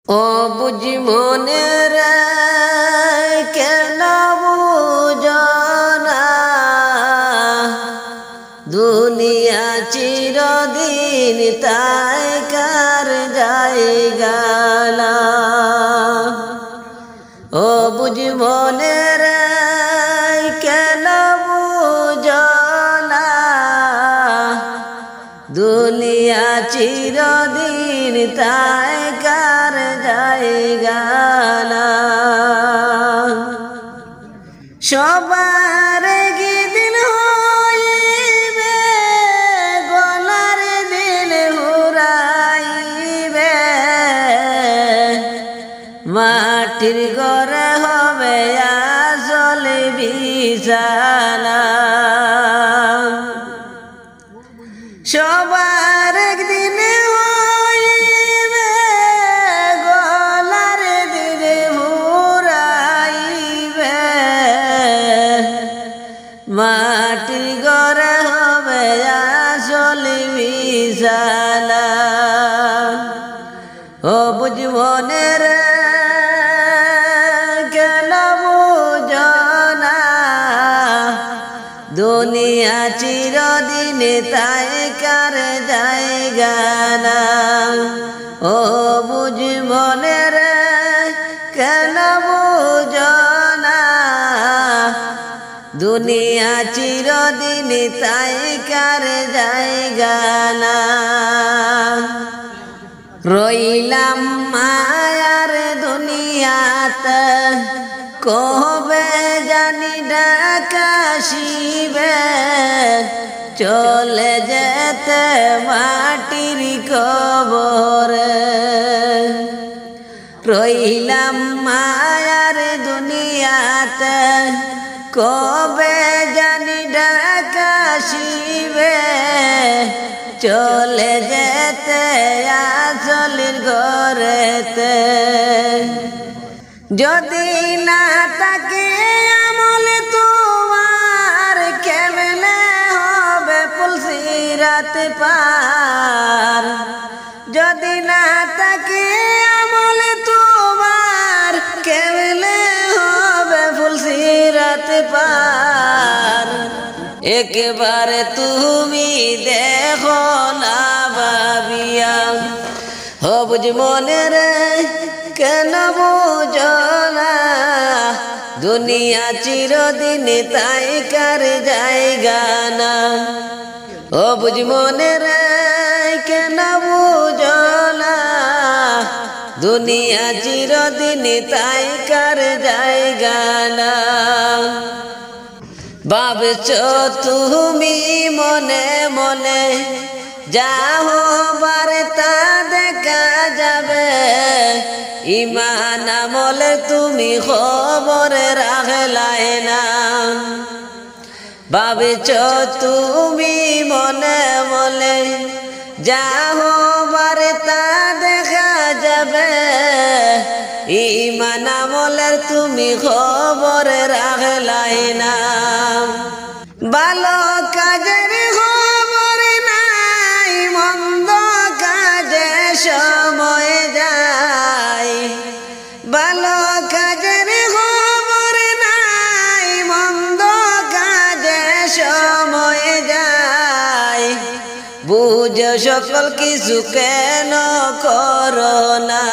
ও বুঝি মনের কেন বুঝনা দুনিয়া চিরদিন তাই কার জায়গা না। ও বুঝি মনের কেন বুঝনা দুনিয়া চিরদিন তাই কার জায়গা না। সবার দিন হইবে গলার দিন হুরাইবে মাটির ঘরে হবে আসল বিছানা। সবার একদিন হইবে গলার দিনে হুরাইবে মাটির ঘরে হবে আসল বিছানা। ও বুঝ মনের কেন বুঝনা দুনিয়া চিরদিন তাই কার জায়গা না। ও বুঝ মনের কেন বুঝনা দুনিয়া চিরদিন তাই কার জায়গা না। রইলাম মায়ার দুনিয়াতে কবে জানি ডাকাশিবে চলে যেতে মাটির কবরে। রইলাম মায়ার দুনিয়াতে কবে জানি ডাকাশিবে চলে যেতে আসলের ঘরেতে। যদি না তাকে আমল তোমার কেমনে হবে পুলসিরাত পার। যদি না তাকে আমল তোমার কেমনে হবে পুলসিরাত পার। একবারে তুমি দেখো না ভাবিয়া ও বুঝ মনের কেন বুঝনা দুনিয়া চিরদিন তাই কার জায়গা না। ও বুঝ মনের কেন বুঝনা দুনিয়া চিরদিন তাই কার জায়গা না। ভাবছো তুমি মনে মনে যাও বার্তা দেখা যাবে ইমান আমলে তুমি খবর রাখলাই না। ভাবছো তুমি মনে মনে যাও বার্তা দেখা যাবে ইমান আমলের তুমি খবর রাখলাই না। ভালো কাজের খবর নাই মন্দ কাজে সময় যায়। ভালো কাজের খবর নাই মন্দ কাজে সময় যায়। বুঝ সকল কিছু কেন করো না।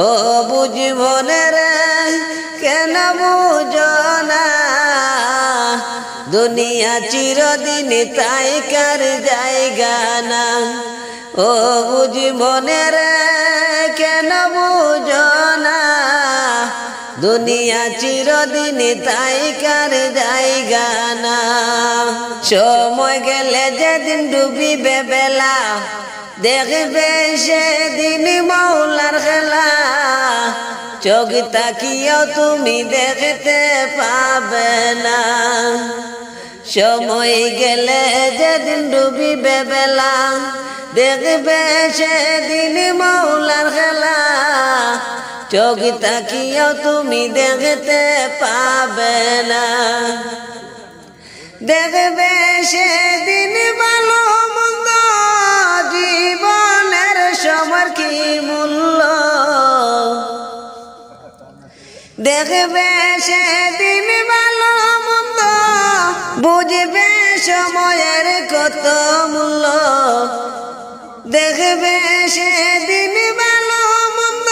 ও বুঝ মনের কেন বুঝনা দুনিয়া চিরদিন তাই কার জায়গা না। ও বুঝ মনের কেন বুঝনা দুনিয়া চিরদিন তাই কার জায়গা না। সময় গেলে যেদিন ডুবিবে বেলা দেখবে সেদিন মৌলার খেলা। চোখ তাকিয়েও তুমি দেখতে পাবে না। সময় গেলে যেদিন ডুবিবে বেলা দেখবে সেদিন মৌলার খেলা। চোখ তাকিয়েও তুমি দেখতে পাবে না। দেখবে সেদিন ভালো মন্দ জীবনের সময় কি মূল্য দেখবে সেদিন ভালো মন্দ, বুঝবে সময়ের কত মূল্য। দেখবে সেদিন ভালো মন্দ,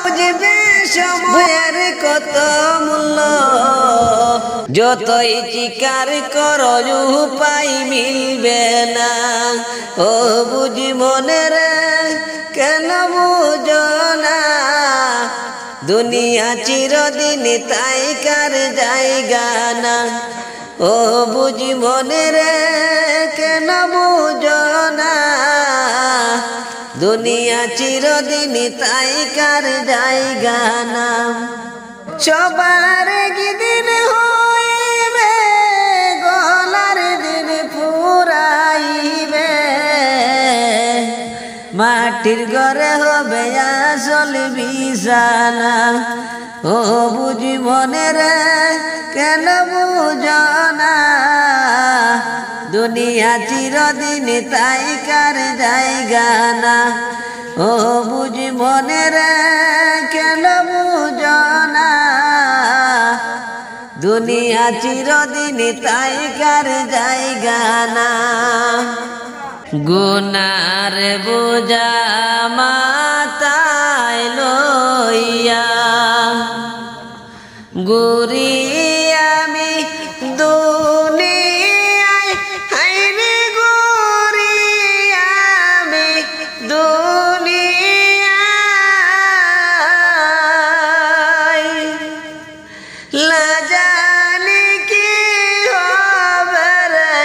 বুঝবে সময়ের কত মূল্য। যতই চিকার করো উপায় মিলবে না, ও বুঝি মনের কেন বুঝো না। দুনিয়া চিরদিন তাই কার জায়গা না, ও বুঝি মনের কেন বুঝো না। দুনিয়া চিরদিন তাই কার জায়গা না। সবার দিন হইবে, গলার দিন ফুরাইবে। মাটির ঘরে হবে আসল বিছানা, ও বুঝি মনের কেন বুঝো না। দুনিয়া চিরদিন তাই কার জায়গা না, ও বুঝি মনের কেন বুঝো না। দুনিয়া চিরদিন তাই কার জায়গা না। গুনার বোঝা মাথায় লইয়া ঘুরি আমি দুনিয়ায়, হাইরে ঘুরি আমি দুনিয়ায়। না জানি কি হবে রে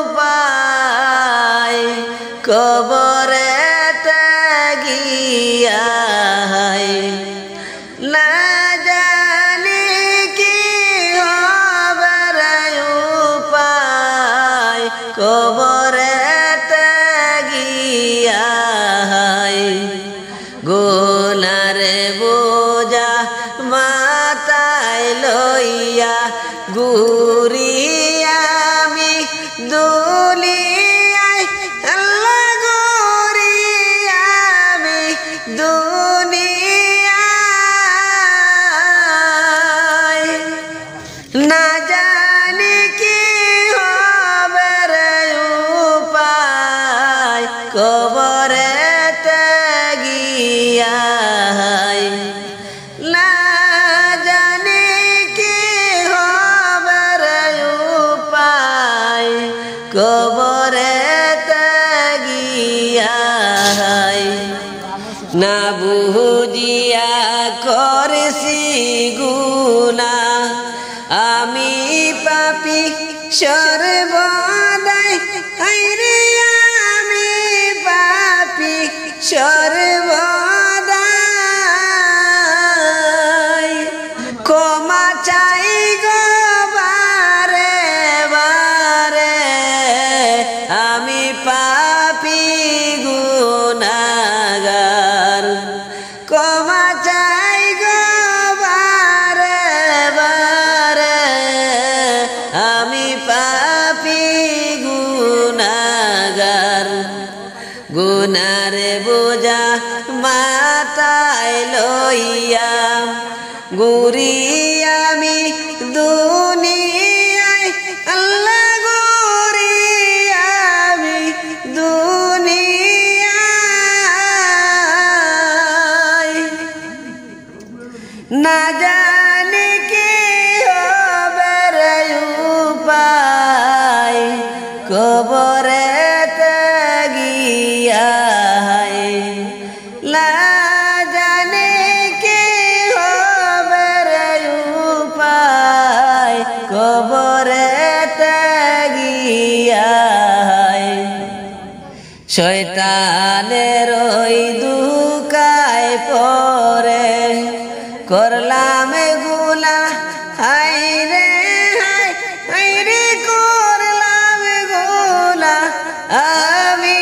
উপায়, কবরেতে গিয়া। না জানি কি হবে রে উপায়, কবরেতে গিয়া। গুনার বোঝা মাথায় লইয়া ঘুরি আমি দুনিয়ায়, আল্লাহ ঘুরি আমি দুনিয়ায়। না জানি কি হবে রে উপায়, কবরেতে গিয়া। না জানি কি হবে রে উপায়, কবরেতে গিয়া। না বুঝিয়া করেছি গুনাহ আমি পাপী সর্বদাই, হায়রে আমি পাপী সর্বদাই। ক্ষমা চাই গো বারে বারে, আমি পাপী গুনাহগার। ক্ষমা চাই গো বারে বারে, আমি পাপী গুনাহগার। গুনার বোঝা মাথায় লইয়া ঘুরি আমি দুনিয়ায়, আল্লাহ ঘুরি আমি দুনিয়ায়। না জানি কি হবে রে উপায়, কবরেতে গিয়া। না জানি কি হবে রে উপায়, কবরেতে গিয়া। শয়তানের ওই দুকায় পরে করলাম গুনাহ, হায়রে হায়, হায়রে করলাম গুনাহ আমি।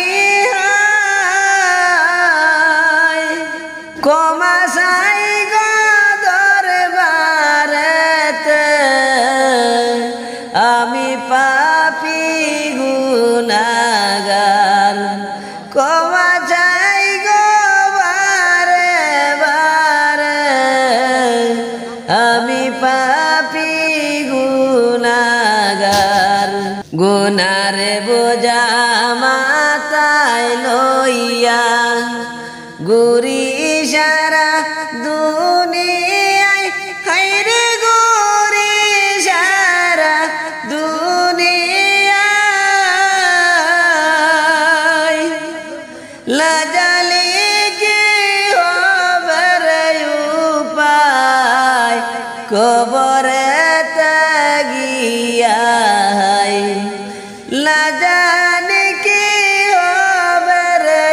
ক্ষমা চাই গো দরবারেতে, আমি পাপী গুনাহগার। ক্ষমা চাই গো বারে বারে, গুনারে বোঝা মাথায় লইয়া ঘুরি সারা দুনিয়ায়, হায়রে ঘুরি সারা দুনিয়ায়। লাজালি কি হবে রে উপায়, কবরেতে গিয়া লাজানি কি হবে রে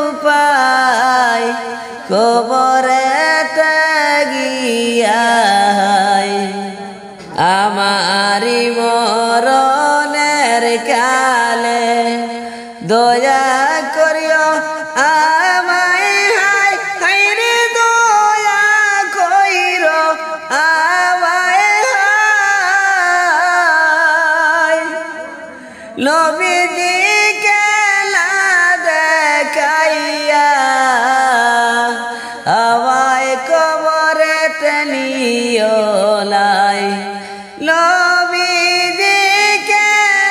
উপায়, কবরেতে গিয়া। আমারি মরণের কালে দয়া করিও আমায়, হায় হায়রে দয়া কইরো আমায়, হায় নবীজিকে না দেখাইয়া আমায় কবরেতে নিও নাই। নবীজিকে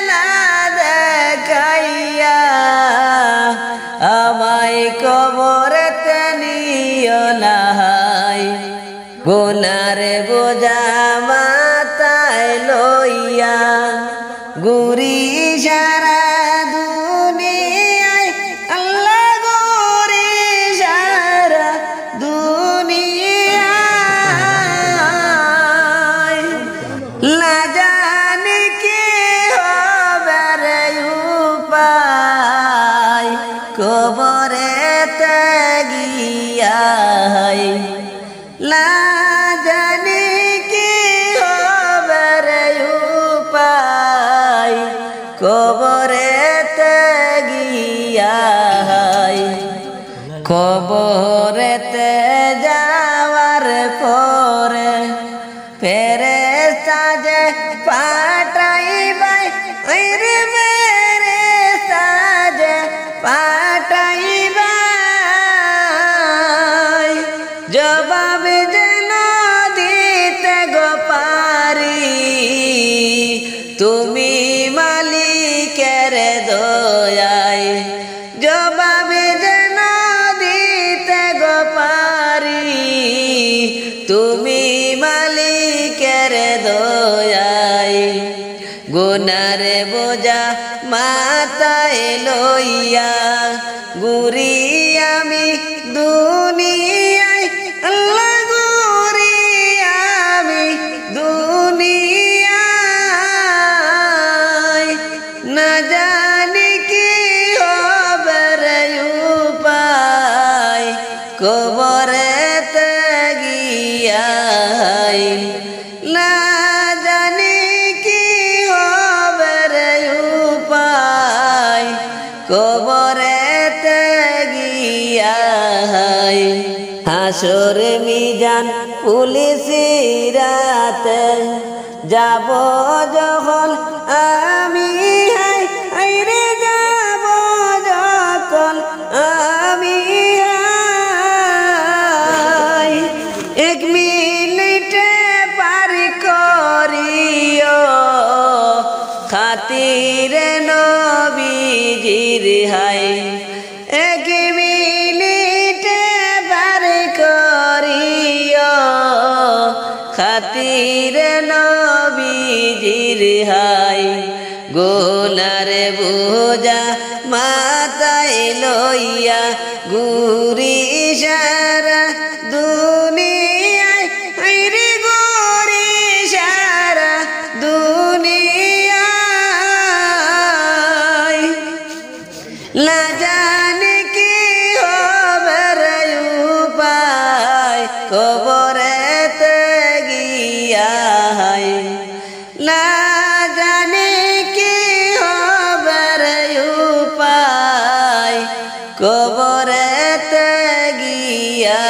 না দেখাইয়া আমায় কবরেতে নিও নাই। গুনারে বোঝা মাথায় লইয়া ঘুরি সারা দুনিয়ায়, আল্লাহ ঘুরি সারা দুনিয়ায়। লাজানি কি হবে রে উপায়, কবরেতে গিয়া। লাজানি কি হবে রে উপায়, কবরেতে গিয়া। কবরেতে যাওয়ার পরে ফেরেশতা যে পাঠাইবে, রে ফেরেশতা যে পাঠাইবে, জবাব যেন দিতে গো পারি, তুমি মালিকের দয়ায়। জবাব যেন দিতে গো পারি, তুমি মালিকের দয়ায়। গুনারে বোঝা মাথায় লইয়া ঘুরি আমি দুনিয়ায়, আল্লাহ ঘুরি আমি দুনিয়ায়। না জানি কি হবে রে উপায়, কবরেতে গিয়া। না জানি কি হবে রে উপায়, কবরেতে গিয়া। হাসর মিজান পুলিশের রাতে যাব যখন আমি, হায় হায়রে যাব যখন আমি, হায় এক মিনিটে পার করিও খাতিরে নবীজির, হায় এক মিনিটে পার করিও খাতিরে নবীজির, হায় গুনারে বোঝা মাথায় লইয়া ঘুরি সারা দুনিয়ায়, হায়রে ঘুরি সারা দুনিয়ায়। লাজানি কি হবে রে উপায়, কবরেতে গিয়া। লাজানি কি হবে রে উপায়, কবরেতে গিয়া।